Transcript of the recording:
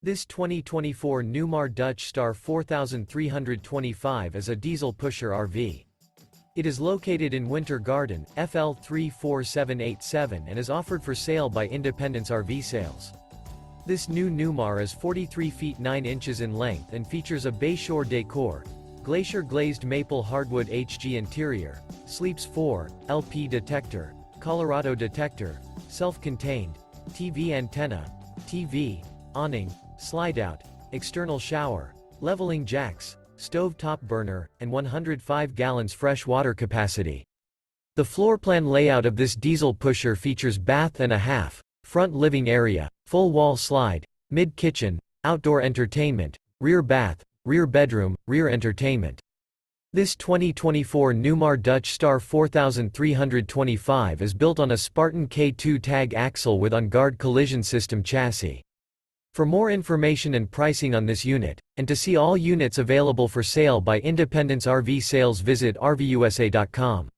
This 2024 Newmar Dutch Star 4325 is a diesel pusher RV. It is located in Winter Garden, FL 34787 and is offered for sale by Independence RV Sales. This new Newmar is 43 feet 9 inches in length and features a Bayshore Decor, Glacier Glazed Maple Hardwood-HG interior, Sleeps 4, LP Detector, Colorado Detector, self-contained, TV antenna, TV, awning, Slideout, external shower, leveling jacks, stove top burner, and 105 gallons fresh water capacity. The floor plan layout of this diesel pusher features bath and a half, front living area, full wall slide, mid-kitchen, outdoor entertainment, rear bath, rear bedroom, rear entertainment. This 2024 Newmar Dutch Star 4325 is built on a Spartan K2 Tag Axle with OnGuard Collision System chassis. For more information and pricing on this unit, and to see all units available for sale by Independence RV Sales, visit RVUSA.com.